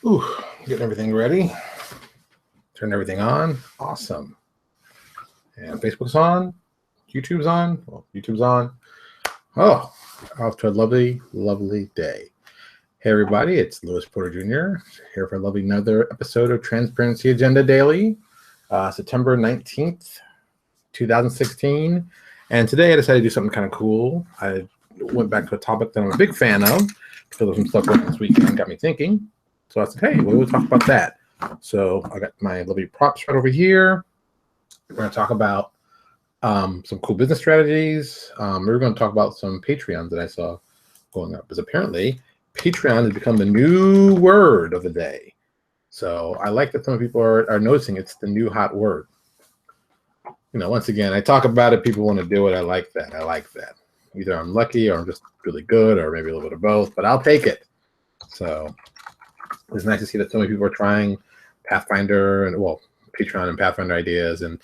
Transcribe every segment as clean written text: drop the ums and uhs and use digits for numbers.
Ooh, getting everything ready. Turn everything on. Awesome. And Facebook's on. YouTube's on. Well, YouTube's on. Oh, off to a lovely, lovely day. Hey, everybody. It's Louis Porter Jr. here for another episode of Transparency Agenda Daily, September 19th, 2016. And today I decided to do something kind of cool. I went back to a topic that I'm a big fan of because of some stuff going on this weekend. Got me thinking. So I said, hey, we'll talk about that. So I got my lovely props right over here. We're going to talk about some cool business strategies. We're going to talk about some Patreons that I saw going up, because apparently Patreon has become the new word of the day. So I like that some people are noticing it's the new hot word. You know, once again, I talk about it, people want to do it. I like that. Either I'm lucky or I'm just really good or maybe a little bit of both, but I'll take it. So it's nice to see that so many people are trying Pathfinder and, well, Patreon and Pathfinder ideas and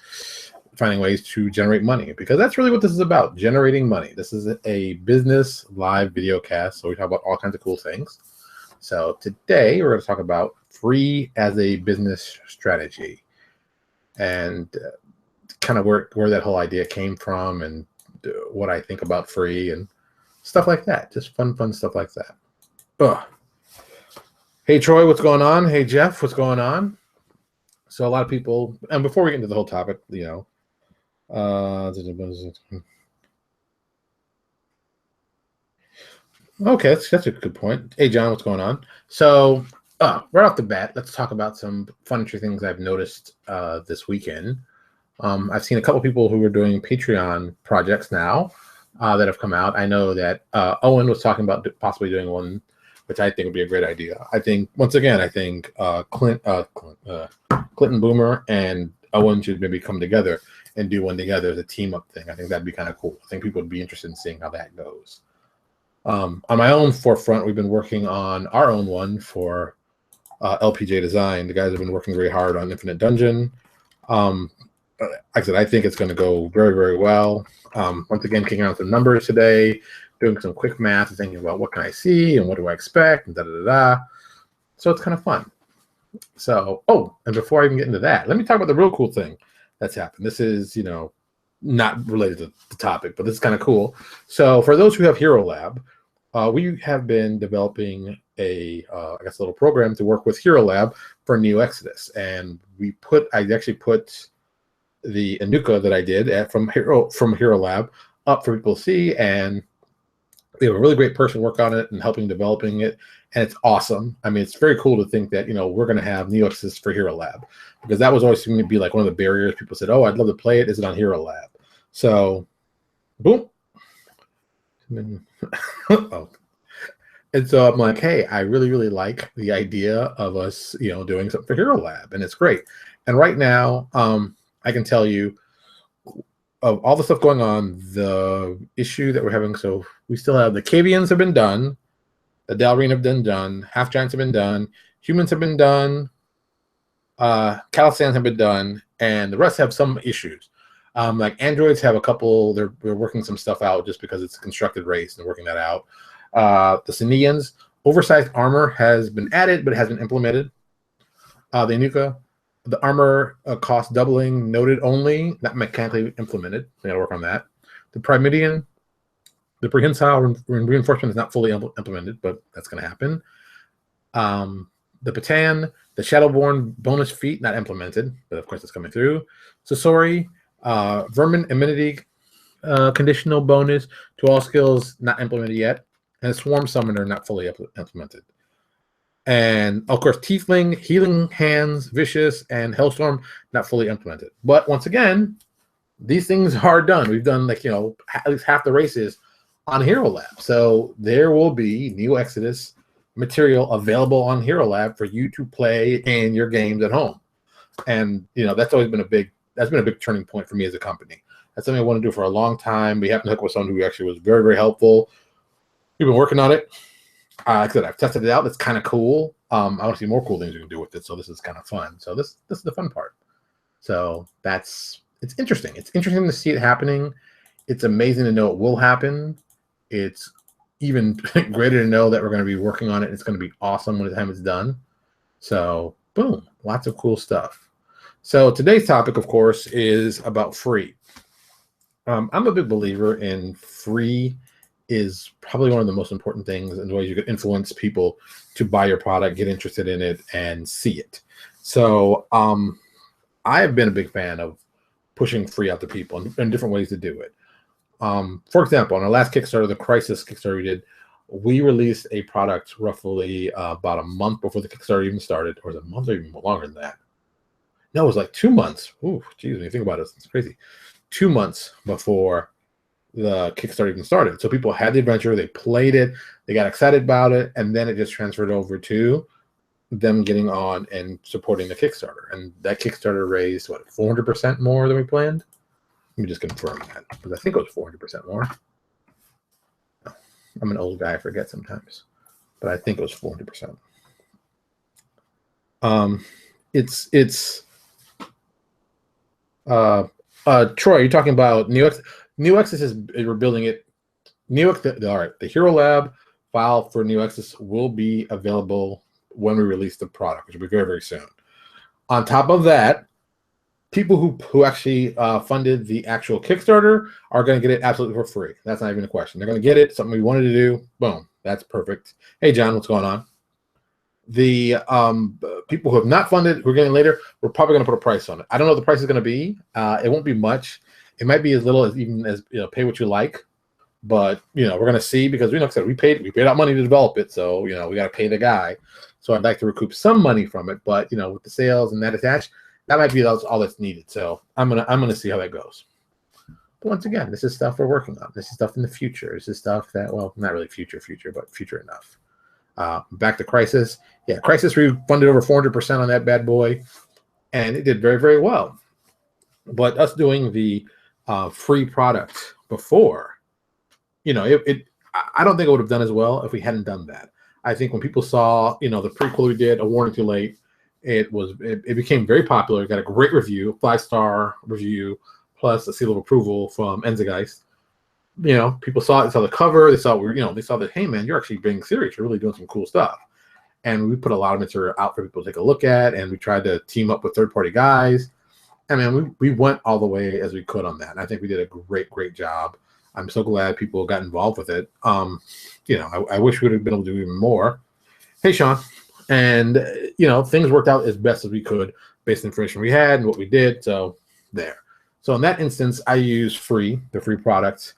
finding ways to generate money, because that's really what this is about, generating money. This is a business live video cast, so we talk about all kinds of cool things. So today we're going to talk about free as a business strategy and kind of where that whole idea came from and what I think about free and stuff like that. Just fun stuff like that. Ugh. Hey, Troy, what's going on? Hey, Jeff, what's going on? So a lot of people, and before we get into the whole topic, you know, okay, that's a good point. Hey, John, what's going on? So right off the bat, let's talk about some fun things I've noticed this weekend. I've seen a couple people who are doing Patreon projects now that have come out. I know that Owen was talking about possibly doing one, which I think would be a great idea. I think, once again, Clinton Boomer and Owen should maybe come together and do one together as a team-up thing. I think that'd be kind of cool. I think people would be interested in seeing how that goes. On my own forefront, we've been working on our own one for LPJ Design. The guys have been working very hard on Infinite Dungeon. Like I said, I think it's going to go very, very well. Once again, kicking out some numbers today, doing some quick math, thinking about what can I see and what do I expect, and da-da-da-da. So it's kind of fun. So, and before I even get into that, let me talk about the real cool thing that's happened. This is, you know, not related to the topic, but this is kind of cool. So for those who have Hero Lab, we have been developing a little program to work with Hero Lab for Neo Exodus. And I actually put the Anuka that I did from Hero Lab up for people to see, and we have a really great person work on it and helping developing it, and it's awesome. I mean, it's very cool to think that, you know, we're going to have Neo Exodus for Hero Lab, because that was always going to be like one of the barriers. People said, "Oh, I'd love to play it. Is it on Hero Lab?" So, boom. Oh. And so I'm like, hey, I really, really like the idea of us, you know, doing something for Hero Lab, and it's great. And right now, I can tell you, of all the stuff going on, the issue that we're having, so we still have the Cavians have been done, the Dalreen have been done, Half Giants have been done, Humans have been done, Calisans have been done, and the rest have some issues. Like androids have a couple, they're working some stuff out just because it's a constructed race and working that out. The Sinians, oversized armor has been added, but it hasn't been implemented. The Anuka, the armor cost doubling noted only, not mechanically implemented. We got to work on that. The Primidian, the prehensile reinforcement is not fully implemented, but that's going to happen. The Patan, the Shadowborn bonus feat not implemented, but of course it's coming through. Sosori, Vermin immunity conditional bonus to all skills not implemented yet, and Swarm Summoner not fully implemented. And of course, Tiefling, Healing Hands, Vicious, and Hellstorm not fully implemented. But once again, these things are done. We've done, like, you know, at least half the races on Hero Lab. So there will be Neo Exodus material available on Hero Lab for you to play in your games at home. And, you know, that's been a big turning point for me as a company. That's something I want to do for a long time. We happened to hook with someone who actually was very, very helpful. We've been working on it. Like I said, I've tested it out. It's kind of cool. I want to see more cool things we can do with it. So this is kind of fun. So this is the fun part. So it's interesting. It's interesting to see it happening. It's amazing to know it will happen. It's even greater to know that we're going to be working on it. It's going to be awesome when the time it's done. So boom, lots of cool stuff. So today's topic, of course, is about free. I'm a big believer in free is probably one of the most important things in the ways you could influence people to buy your product, get interested in it, and see it. So I have been a big fan of pushing free out to people and different ways to do it. For example, on our last Kickstarter, the Crisis Kickstarter we did, we released a product roughly about a month before the Kickstarter even started, or was it a month or even longer than that? No, it was like 2 months. Ooh, geez, when you think about it, it's crazy. 2 months before the Kickstarter even started. So people had the adventure, they played it, they got excited about it, and then it just transferred over to them getting on and supporting the Kickstarter. And that Kickstarter raised, what, 400% more than we planned? Let me just confirm that, because I think it was 400% more. I'm an old guy, I forget sometimes, but I think it was 400%. Troy, you're talking about New Exodus is we're building it. All right, the Hero Lab file for New Exodus will be available when we release the product, which will be very, very soon. On top of that, people who actually funded the actual Kickstarter are going to get it absolutely for free. That's not even a question. They're going to get it. Something we wanted to do. Boom. That's perfect. Hey, John, what's going on? The people who have not funded, who are getting later, we're probably going to put a price on it. I don't know what the price is going to be. It won't be much. It might be as little as even as pay what you like. But we're going to see, because like I said, we paid out money to develop it, so we got to pay the guy. So I'd like to recoup some money from it, but with the sales and that attached, that might be all that's needed. So I'm gonna see how that goes. But once again, this is stuff we're working on. This is stuff in the future. This is stuff that, well, not really future, but future enough. Back to Crisis. Yeah, Crisis, we funded over 400% on that bad boy, and it did very, very well. But us doing the free product before, I don't think it would have done as well if we hadn't done that. I think when people saw, the prequel we did, A Warning Too Late, it became very popular. It got a great review, 5-star review, plus a seal of approval from Enzegeist. People saw it, they saw the cover, they saw they saw that, hey man, you're actually being serious, you're really doing some cool stuff. And we put a lot of material out for people to take a look at, and we tried to team up with third-party guys. I mean, we went all the way as we could on that. And I think we did a great, great job. I'm so glad people got involved with it. I wish we would have been able to do even more. Hey, Sean. And, things worked out as best as we could based on the information we had and what we did. So there. So in that instance, I use the free product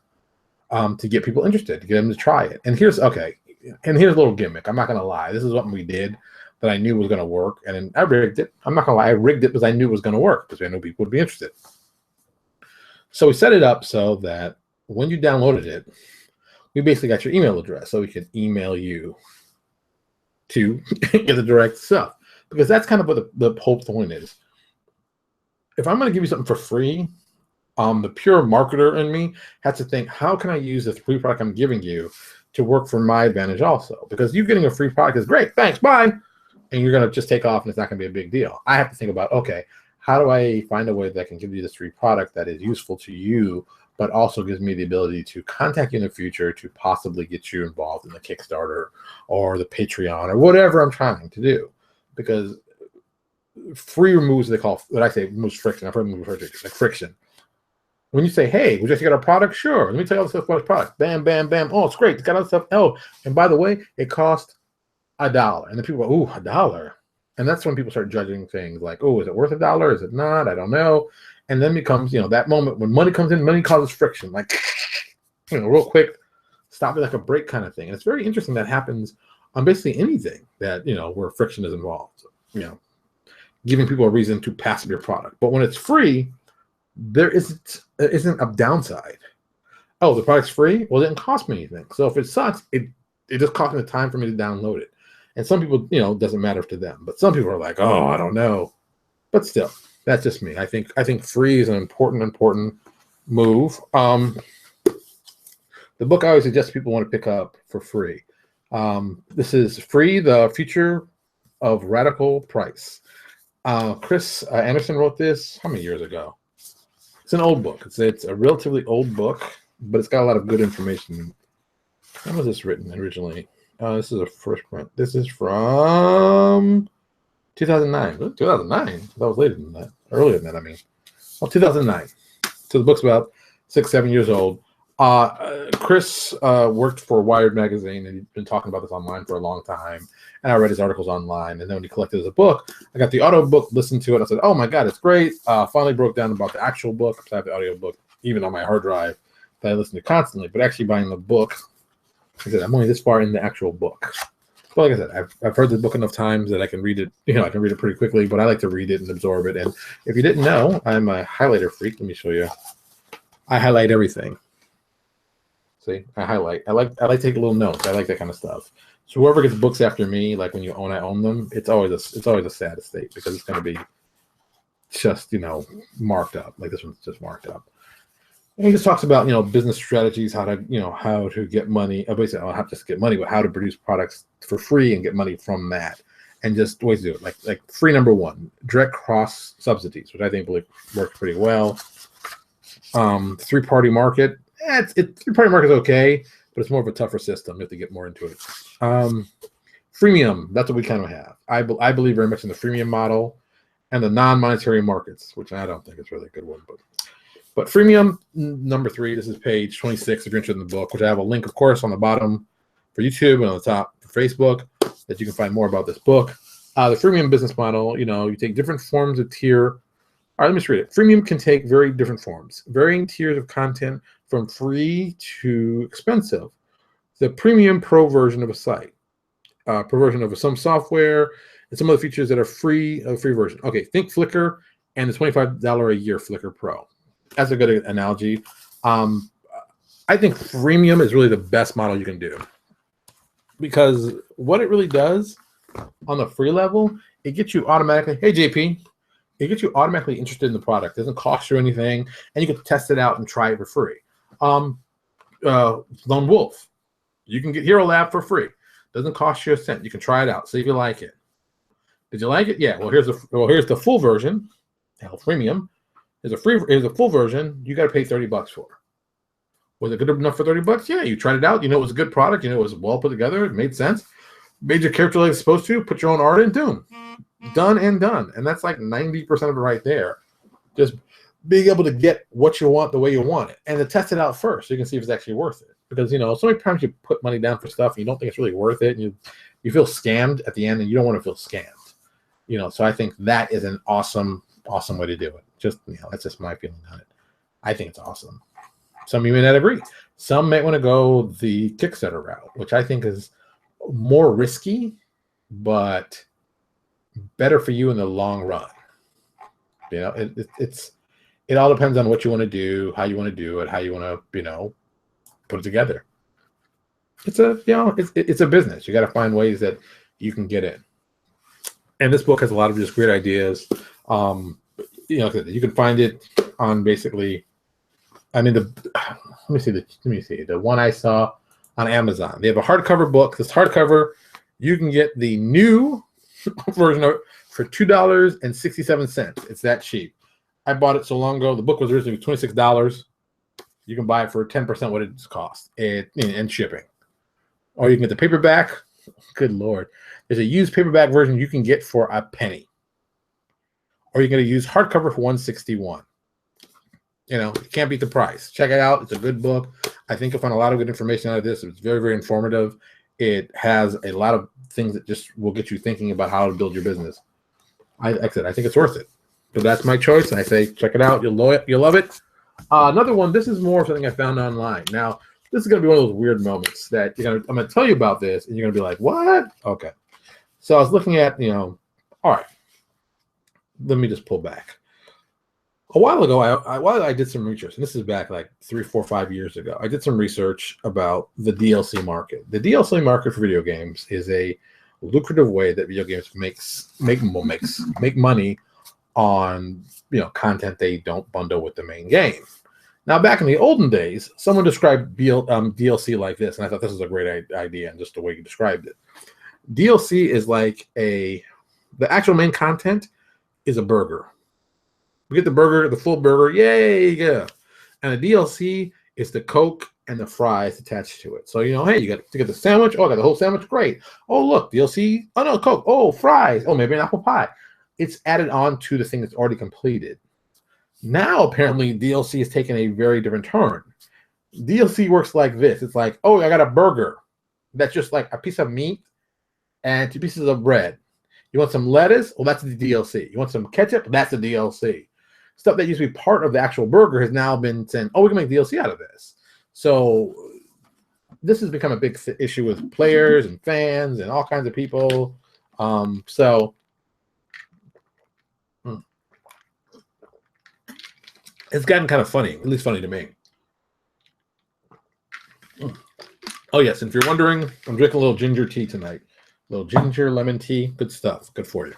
to get people interested, to get them to try it. And here's a little gimmick. I'm not going to lie. This is what we did that I knew was going to work. And I rigged it. I'm not going to lie. I rigged it because I knew it was going to work, because I knew people would be interested. So we set it up so that when you downloaded it, we basically got your email address, so we could email you to get the direct stuff, because that's kind of what the whole point is. If I'm going to give you something for free, the pure marketer in me has to think, how can I use the free product I'm giving you to work for my advantage also? Because you getting a free product is great, thanks, bye, and you're going to just take off and it's not going to be a big deal. I have to think about, okay, how do I find a way that I can give you this free product that is useful to you, but also gives me the ability to contact you in the future to possibly get you involved in the Kickstarter or the Patreon or whatever I'm trying to do. Because free removes removes friction. I've heard them refer to it like friction. When you say, hey, would you like to get our product? Sure. Let me tell you all the stuff about the product. Bam, bam, bam. Oh, it's great. It's got all the stuff. Oh, and by the way, it cost $1. And then people go, ooh, $1. And that's when people start judging things like, oh, is it worth $1? Is it not? I don't know. And then becomes, that moment when money comes in, money causes friction, like, real quick, stop it like a break kind of thing. And it's very interesting that happens on basically anything that, where friction is involved, giving people a reason to pass up your product. But when it's free, there isn't a downside. Oh, the product's free? Well, it didn't cost me anything. So if it sucks, it just cost me the time for me to download it. And some people, it doesn't matter to them. But some people are like, oh, I don't know. But still, that's just me. I think free is an important move. The book I always suggest people want to pick up for free. This is Free, The Future of Radical Price. Chris Anderson wrote this how many years ago? It's an old book. It's a relatively old book, but it's got a lot of good information. When was this written originally? This is a first print. This is from 2009. 2009. That was later than that. Earlier than that, I mean. Well, 2009. So the book's about 6, 7 years old. Chris worked for Wired magazine, and he'd been talking about this online for a long time. And I read his articles online. And then when he collected it as a book, I got the audio book, listened to it. I said, oh my God, it's great. Finally broke down about the actual book. I have the audio book even on my hard drive that I listen to constantly. But actually buying the book, I said, I'm only this far in the actual book. But like I said, I've heard the book enough times that I can read it. I can read it pretty quickly. But I like to read it and absorb it. And if you didn't know, I'm a highlighter freak. Let me show you. I highlight everything. See, I highlight. I like to take little notes. I like that kind of stuff. So whoever gets books after me, like when I own them, it's always a sad estate because it's going to be just marked up. Like this one's just marked up. And he just talks about business strategies, how to get money. Basically, not just get money, but how to produce products for free and get money from that, and just ways to do it. Like free number one, direct cross subsidies, which I think works pretty well. Three-party market. Three-party market is okay, but it's more of a tougher system. You have to get more into it. Freemium, that's what we kind of have. I believe very much in the freemium model and the non-monetary markets, which I don't think is really a good one. But freemium, number 3, this is page 26 if you're interested in the book, which I have a link, of course, on the bottom for YouTube and on the top for Facebook that you can find more about this book. The freemium business model, you take different forms of tier. All right, let me just read it. Freemium can take very different forms, varying tiers of content from free to expensive. The premium pro version of a site, pro version of some software, and some of the features that are free, a free version. Okay, think Flickr and the $25 a year Flickr Pro. That's a good analogy. I think freemium is really the best model you can do because what it really does on the free level, it gets you automatically, hey JP, it gets you automatically interested in the product. It doesn't cost you anything, and you can test it out and try it for free. Lone Wolf, you can get Hero Lab for free. Doesn't cost you a cent. You can try it out, see if you like it. Did you like it? Yeah. Well, here's the full version. Hell, premium. Here's a full version. You got to pay $30 for. Was it good enough for $30? Yeah. You tried it out. It was a good product. It was well put together. It made sense. Made your character like it's supposed to. Put your own art in. Done and done. And that's like 90% of it right there. Just being able to get what you want the way you want it, and to test it out first so you can see if it's actually worth it. Because so many times you put money down for stuff and you don't think it's really worth it, and you feel scammed at the end, and you don't want to feel scammed. So I think that is an awesome way to do it. Just that's just my feeling on it. I think it's awesome. Some of you may not agree. Some might want to go the Kickstarter route, which I think is more risky, but better for you in the long run. It all depends on what you want to do, how you want to do it, how you want to, put it together. It's a business. You got to find ways that you can get in. And this book has a lot of just great ideas. You can find it on basically, let me see the one I saw on Amazon. They have a hardcover book. This hardcover, you can get the new version of it for $2.67. It's that cheap. I bought it so long ago. The book was originally $26. You can buy it for 10% what it costs and shipping. Or you can get the paperback. Good Lord. There's a used paperback version you can get for a penny. Or you can get a used hardcover for $161. You can't beat the price. Check it out. It's a good book. I think you'll find a lot of good information out of this. It's very, very informative. It has a lot of things that just will get you thinking about how to build your business. I think it's worth it. So that's my choice. And I say, check it out. You'll love it. Another one, this is more something I found online. Now, this is going to be one of those weird moments that I'm going to tell you about this, and you're going to be like, what? Okay. So I was looking at, all right, let me just pull back. A while ago, I did some research, and this is back like 3, 4, 5 years ago. I did some research about the DLC market. The DLC market for video games is a lucrative way that video games make money on content they don't bundle with the main game. Now, back in the olden days, someone described DLC like this, and I thought this was a great idea, and just the way you described it. DLC is like the actual main content is a burger. We get the burger, the full burger, yay, yeah. And the DLC is the Coke and the fries attached to it. So, you know, hey, you get the sandwich. Oh, I got the whole sandwich. Great. Oh, look, DLC. Oh, no, Coke. Oh, fries. Oh, maybe an apple pie. It's added on to the thing that's already completed. Now, apparently, DLC is taking a very different turn. DLC works like this. It's like, oh, I got a burger. That's just like a piece of meat and 2 pieces of bread. You want some lettuce? Well, that's the DLC. You want some ketchup? That's the DLC. Stuff that used to be part of the actual burger has now been saying, oh, we can make DLC out of this. So this has become a big issue with players and fans and all kinds of people. So it's gotten kind of funny, at least funny to me. Oh, yes, and if you're wondering, I'm drinking a little ginger tea tonight. A little ginger lemon tea. Good stuff. Good for you.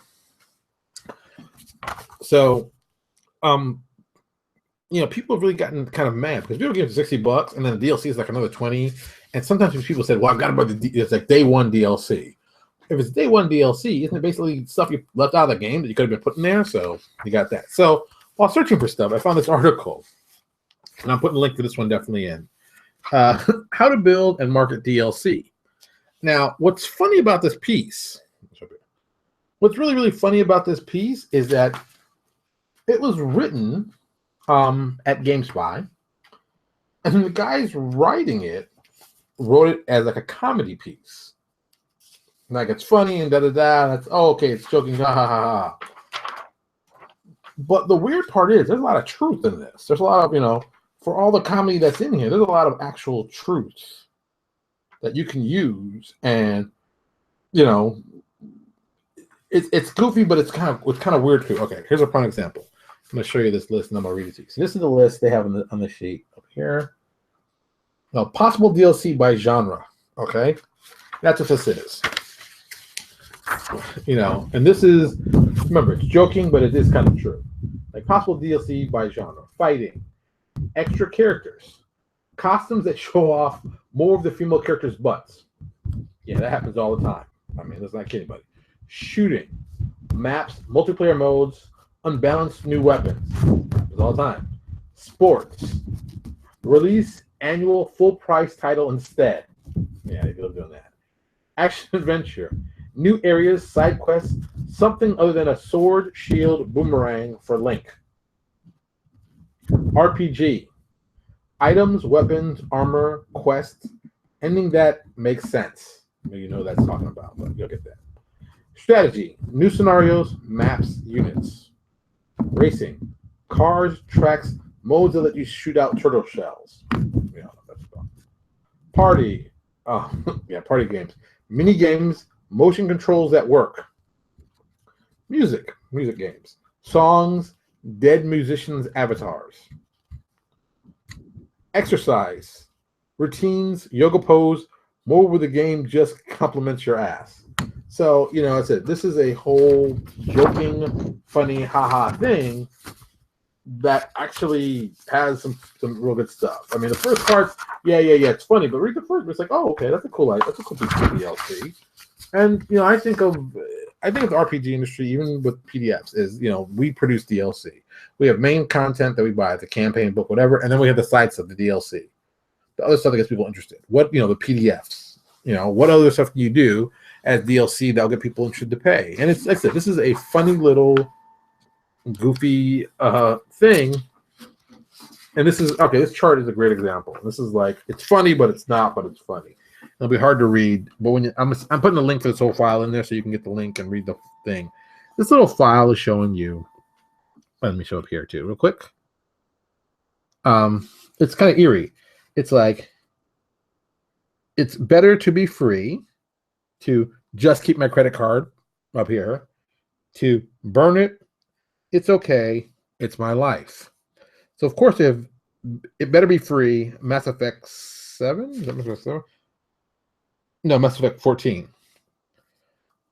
So, you know, people have really gotten kind of mad because video games are $60 and then the DLC is like another 20. And sometimes people said, well, I've got to buy it's like day one DLC. If it's day one DLC, isn't it basically stuff you left out of the game that you could have been putting there? So you got that. So while searching for stuff, I found this article, and I'm putting a link to this one definitely in. How to build and market DLC. Now, what's funny about this piece, what's really, really funny about this piece is that it was written at GameSpy, and the guys writing it wrote it as like a comedy piece. Like it's funny and da-da-da, that's, oh, okay, it's joking, ha ha ha ha. But the weird part is there's a lot of truth in this. There's a lot of, you know, for all the comedy that's in here, there's a lot of actual truth that you can use, and you know, it's goofy, but it's kind of weird too. Okay, here's a prime example. I'm going to show you this list, and I'm going to read it to you. So this is the list they have on the sheet up here. Now, possible DLC by genre. Okay, that's what this is. You know, and this is, remember, it's joking, but it is kind of true. Like possible DLC by genre: fighting, extra characters, costumes that show off more of the female characters' butts. Yeah, that happens all the time. I mean, let's not kid anybody. Shooting, maps, multiplayer modes, unbalanced new weapons. Happens all the time. Sports, release annual full price title instead. Yeah, they love doing that. Action adventure, new areas, side quests, something other than a sword, shield, boomerang for Link. RPG, items, weapons, armor, quests, anything that makes sense. You know what that's talking about, but you'll get that. Strategy, new scenarios, maps, units. Racing, cars, tracks, modes that let you shoot out turtle shells. Yeah, that's fun. Party, yeah, party games. Mini games, motion controls that work. Music games. Songs, dead musicians' avatars. Exercise, routines, yoga pose, more where the game just compliments your ass. So, you know, I said this is a whole joking, funny, haha thing that actually has some real good stuff. I mean, the first part, yeah, it's funny, but read the first, it's like, oh, okay, that's a cool piece of DLC. And you know, I think of the RPG industry, even with PDFs, is, you know, we produce DLC. We have main content that we buy, the campaign book, whatever, and then we have the side stuff, the DLC, the other stuff that gets people interested. What, you know, the PDFs. You know, what other stuff can you do as DLC that'll get people interested to pay? And it's like I said, this is a funny little goofy thing. And this is okay. This chart is a great example. This is like, it's funny, but it's not. But it's funny. It'll be hard to read, but when I'm putting the link for this whole file in there so you can get the link and read the thing. This little file is showing you. Let me show up here too, real quick. It's kind of eerie. It's like, it's better to be free, to just keep my credit card up here, to burn it. It's okay. It's my life. So of course, if it better be free, Mass Effect 7? Is that Mass Effect 7? No, Mass Effect 14.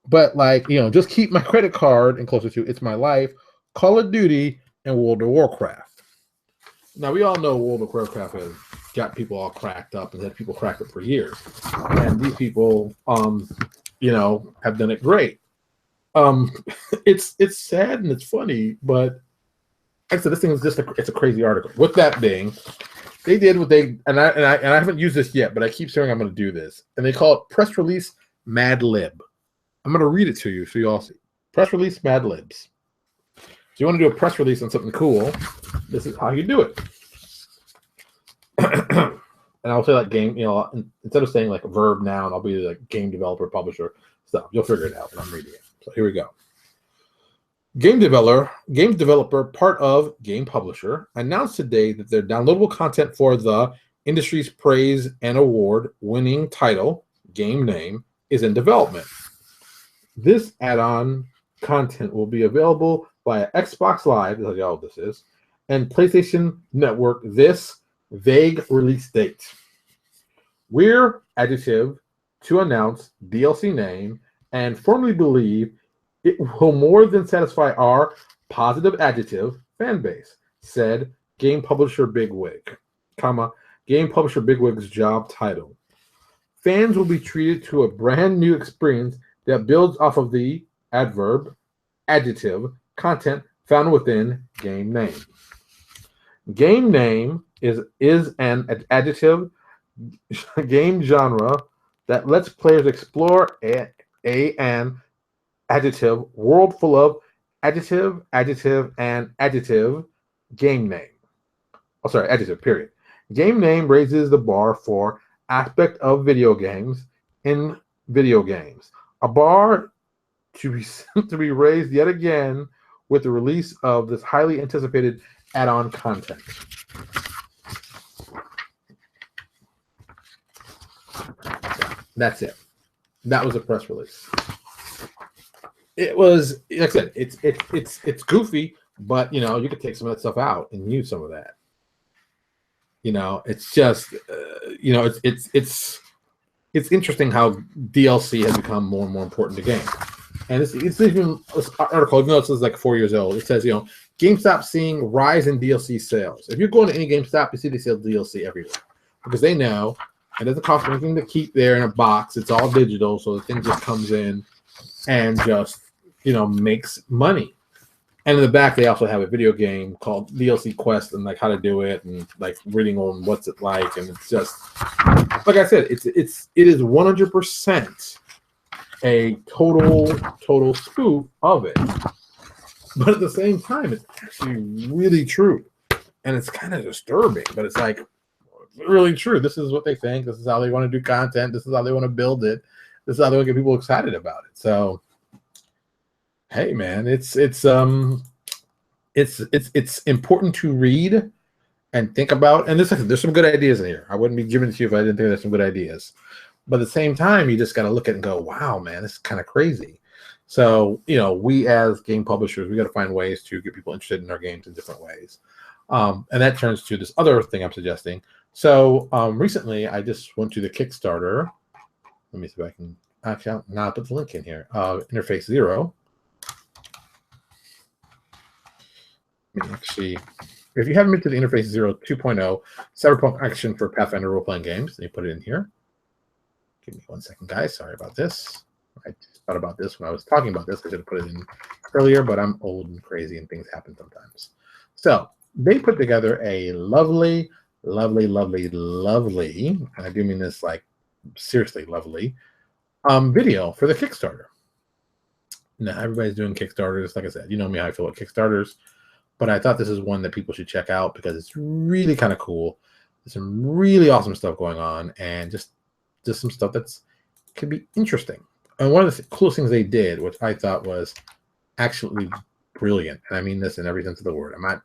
But like, you know, just keep my credit card and closer to It's My Life, Call of Duty, and World of Warcraft. Now we all know World of Warcraft has got people all cracked up and had people cracked up for years. And these people, you know, have done it great. It's sad and it's funny, but like I said, this thing is just it's a crazy article. With that being, They did what they and I haven't used this yet, but I keep saying I'm going to do this, and they call it press release Mad Lib. I'm going to read it to you so you all see. Press release Mad Libs. So you want to do a press release on something cool? This is how you do it. And I'll say like game, instead of saying like a verb noun, I'll be like game developer, publisher stuff. You'll figure it out when I'm reading it. So here we go. Game developer, part of game publisher, announced today that their downloadable content for the industry's praise and award-winning title, game name, is in development. This add-on content will be available via Xbox Live, this is how this is, and PlayStation Network this vague release date. We're adjective to announce DLC name and firmly believe it will more than satisfy our positive adjective fan base, said game publisher Bigwig, game publisher Bigwig's job title. Fans will be treated to a brand new experience that builds off of the adjective content found within game name. Game name is an adjective game genre that lets players explore an adjective world full of adjective, and adjective game name. Adjective, period. Game name raises the bar for aspect of video games in video games. A bar to be raised yet again with the release of this highly anticipated add-on content. That's it. That was a press release. It was, like I said, it's goofy, but you could take some of that stuff out and use some of that. It's just, it's interesting how DLC has become more and more important to games. And it's even this article, even though it says like 4 years old, it says, GameStop seeing rise in DLC sales. If you're going to any GameStop, you see they sell DLC everywhere because they know it doesn't cost anything to keep there in a box. It's all digital, so the thing just comes in and just makes money. And in the back, they also have a video game called DLC Quest and like how to do it and like reading on what's it like. And it's just like I said, it is 100% a total spoof of it. But at the same time, it's actually really true. And it's kind of disturbing, but it's like really true. This is what they think. This is how they want to do content. This is how they want to build it. This is how they want to get people excited about it. So, hey, man, it's important to read and think about. And there's some good ideas in here. I wouldn't be giving it to you if I didn't think there's some good ideas. But at the same time, you just got to look at it and go, wow, man, this is kind of crazy. So, we as game publishers, we got to find ways to get people interested in our games in different ways. And that turns to this other thing I'm suggesting. So recently, I just went to the Kickstarter. Let me see if I can actually now put the link in here. Interface Zero. Actually, if you haven't been to the Interface Zero 2.0 Cyberpunk action for Pathfinder role-playing games, then you put it in here. Give me 1 second, guys. Sorry about this. I just thought about this when I was talking about this. I should have put it in earlier, but I'm old and crazy, and things happen sometimes. So they put together a lovely, and I do mean this like seriously lovely, video for the Kickstarter. Now, everybody's doing Kickstarters. Like I said, you know me how I feel about Kickstarters. But I thought this is one that people should check out because it's really kind of cool. There's some really awesome stuff going on and just some stuff that's could be interesting. And one of the coolest things they did, which I thought was absolutely brilliant, and I mean this in every sense of the word. I'm not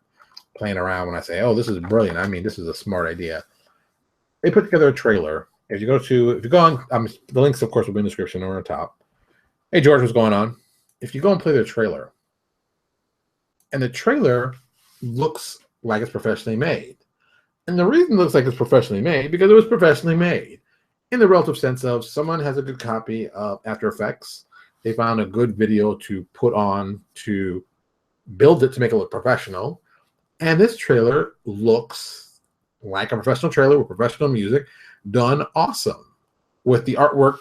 playing around when I say, oh, this is brilliant. I mean, this is a smart idea. They put together a trailer. If you go on, the links, of course, will be in the description or on top. Hey, George, what's going on? If you go and play their trailer, and the trailer looks like it's professionally made. And the reason it looks like it's professionally made, because it was professionally made in the relative sense of someone has a good copy of After Effects. They found a good video to put on to build it to make it look professional. And this trailer looks like a professional trailer with professional music done awesome with the artwork,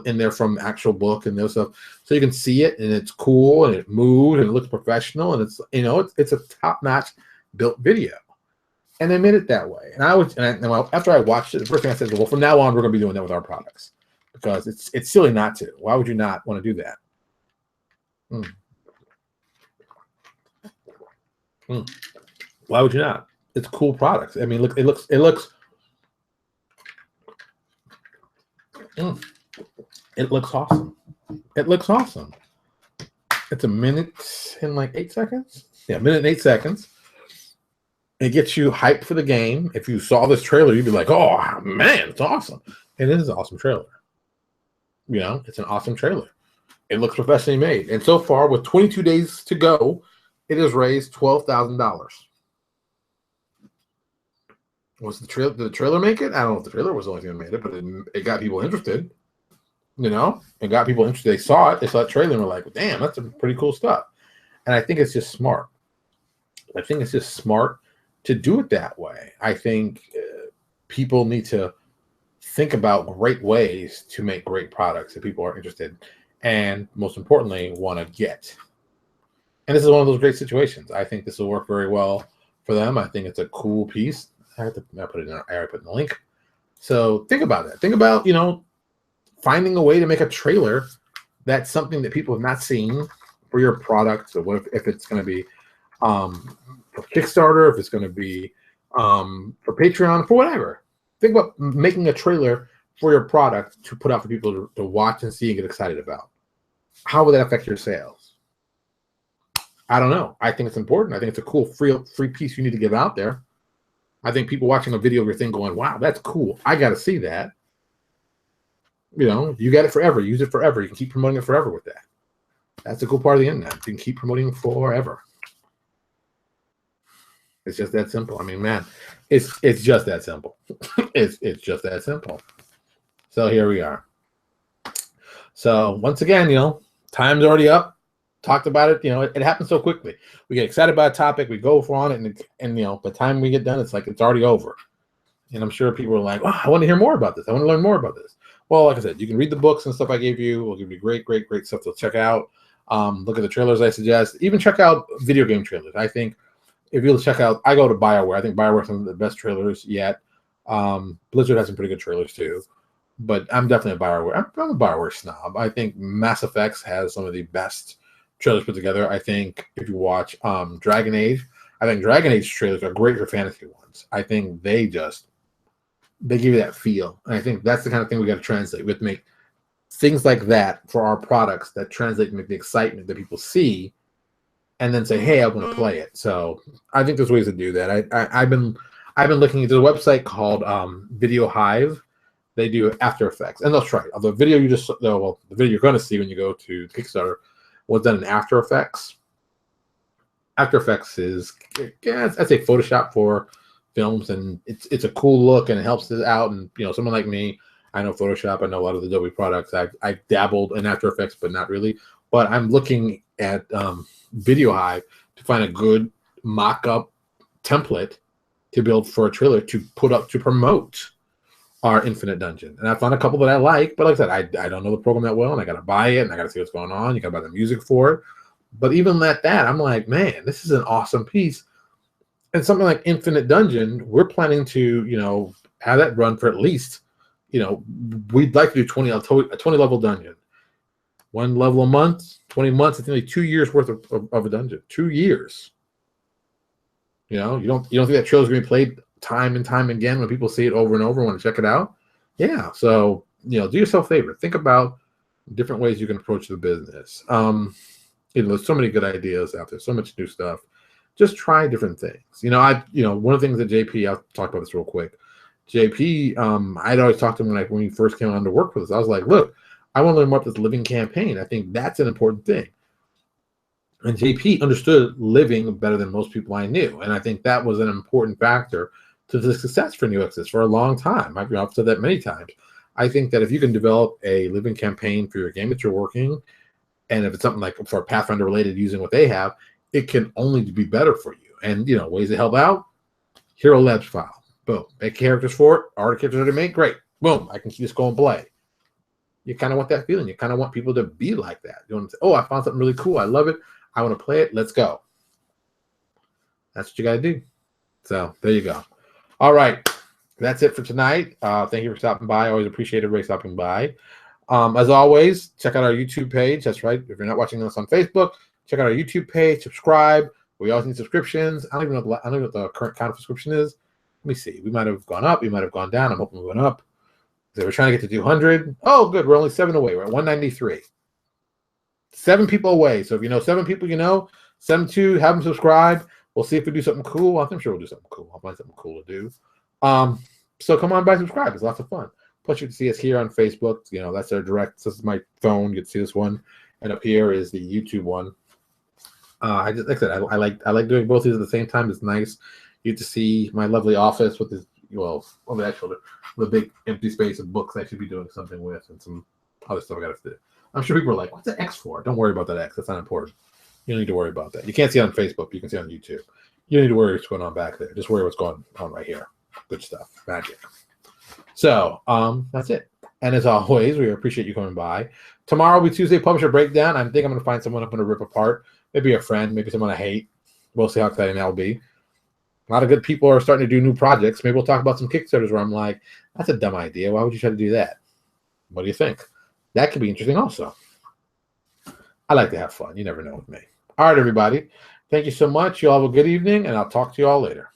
in there from the actual book and those stuff. So you can see it and it's cool and it moves and it looks professional and it's, it's a top-notch built video. And they made it that way. And I was, after I watched it, the first thing I said was, well, from now on, we're going to be doing that with our products because it's silly not to. Why would you not want to do that? Why would you not? It's cool products. I mean, look, it looks. It looks awesome. It looks awesome. It's a minute and like 8 seconds. Yeah, a minute and 8 seconds. It gets you hyped for the game. If you saw this trailer, you'd be like, "Oh man, it's awesome!" And it is an awesome trailer. You know, it's an awesome trailer. It looks professionally made. And so far, with 22 days to go, it has raised $12,000. Was the trailer? Did the trailer make it? I don't know if the trailer was the only thing that made it, but it got people interested. You know, it got people interested. They saw it. They saw the trailer and were like, "Damn, that's some pretty cool stuff." And I think it's just smart. I think it's just smart to do it that way. I think people need to think about great ways to make great products that people are interested and, most importantly, want to get. And this is one of those great situations. I think this will work very well for them. I think it's a cool piece. I already put it in the link. So think about that. Think about, finding a way to make a trailer that's something that people have not seen for your product. So what if it's going to be for Kickstarter, if it's going to be for Patreon, for whatever. Think about making a trailer for your product to put out for people to watch and see and get excited about. How will that affect your sales? I don't know. I think it's important. I think it's a cool free piece you need to give out there. I think people watching a video of your thing going, "Wow, that's cool. I got to see that." You got it forever. Use it forever. You can keep promoting it forever with that. That's the cool part of the internet. You can keep promoting forever. It's just that simple. I mean, man, it's just that simple. it's just that simple. So here we are. So once again, time's already up. Talked about it. It happens so quickly. We get excited about a topic, we go on it, and by the time we get done, it's like it's already over. And I'm sure people are like, "Oh, I want to hear more about this. I want to learn more about this." Well, like I said, you can read the books and stuff I gave you. We'll give you great stuff to check out. Look at the trailers I suggest. Even check out video game trailers. I think if you'll check out, I go to BioWare. I think BioWare has some of the best trailers yet. Blizzard has some pretty good trailers too. But I'm definitely a BioWare. I'm a BioWare snob. I think Mass Effect has some of the best trailers put together. I think if you watch Dragon Age, I think Dragon Age trailers are great for fantasy ones. I think they give you that feel. And I think that's the kind of thing we got to translate. We have to make things like that for our products that translate to make the excitement that people see and then say, "Hey, I want to play it." So I think there's ways to do that. I've been looking at a website called Video Hive. They do After Effects, and they'll try it. The video the video you're going to see when you go to Kickstarter was done in After Effects. After Effects is, I'd say Photoshop for films, and it's a cool look, and it helps it out. And someone like me, I know Photoshop. I know a lot of the Adobe products. I dabbled in After Effects, but not really. But I'm looking at Video Hive to find a good mock-up template to build for a trailer to put up to promote our Infinite Dungeon. And I found a couple that I like, but like I said, I don't know the program that well, and I got to buy it, and I got to see what's going on. You got to buy the music for it. But even at that, I'm like, man, this is an awesome piece. And something like Infinite Dungeon, we're planning to, have that run for at least, we'd like to do a 20 level dungeon. 1 level a month, 20 months. It's nearly 2 years worth of a dungeon. 2 years. You don't think that trailer's gonna be played time and time again when people see it over and over and want to check it out? Yeah. So do yourself a favor. Think about different ways you can approach the business. There's so many good ideas out there, so much new stuff. Just try different things. One of the things that JP, I'll talk about this real quick. JP, I'd always talked to him when he first came on to work with us. I was like, look, I want to learn more about this living campaign. I think that's an important thing. And JP understood living better than most people I knew. And I think that was an important factor to the success for New Access for a long time. I've said that many times. I think that if you can develop a living campaign for your game that you're working, and if it's something like for Pathfinder related using what they have, it can only be better for you. And, ways to help out, Hero Labs file. Boom. Make characters for it. Already characters already made. Great. Boom. I can just go and play. You kind of want that feeling. You kind of want people to be like that. You want to say, "Oh, I found something really cool. I love it. I want to play it. Let's go." That's what you got to do. So there you go. All right. That's it for tonight. Thank you for stopping by. I always appreciate everybody stopping by. As always, check out our YouTube page. That's right. If you're not watching us on Facebook, check out our YouTube page. Subscribe. We always need subscriptions. I don't even know what the current count of subscription is. Let me see. We might have gone up. We might have gone down. I'm hoping we went up. So we're trying to get to 200. Oh, good. We're only 7 away. We're at 193. 7 people away. So if you know 7 people, you know, 7-2, have them subscribe. We'll see if we do something cool. I'm sure we'll do something cool. I'll find something cool to do. So come on by, subscribe. It's lots of fun. Plus, you can see us here on Facebook. You know, that's our direct. This is my phone. You can see this one, and up here is the YouTube one. I just, like I said, I like doing both these at the same time. It's nice. You get to see my lovely office with this, well, on the actual, the big empty space of books I should be doing something with, and some other stuff I got to do. I'm sure people are like, "What's the X for?" Don't worry about that X. That's not important. You don't need to worry about that. You can't see it on Facebook. You can see it on YouTube. You don't need to worry what's going on back there. Just worry what's going on right here. Good stuff. Magic. So that's it. And as always, we appreciate you coming by. Tomorrow will be Tuesday Publisher Breakdown. I think I'm going to find someone I'm going to rip apart. Maybe a friend, maybe someone I hate. We'll see how exciting that'll be. A lot of good people are starting to do new projects. Maybe we'll talk about some Kickstarters where I'm like, that's a dumb idea. Why would you try to do that? What do you think? That could be interesting also. I like to have fun. You never know with me. All right, everybody. Thank you so much. You all have a good evening, and I'll talk to you all later.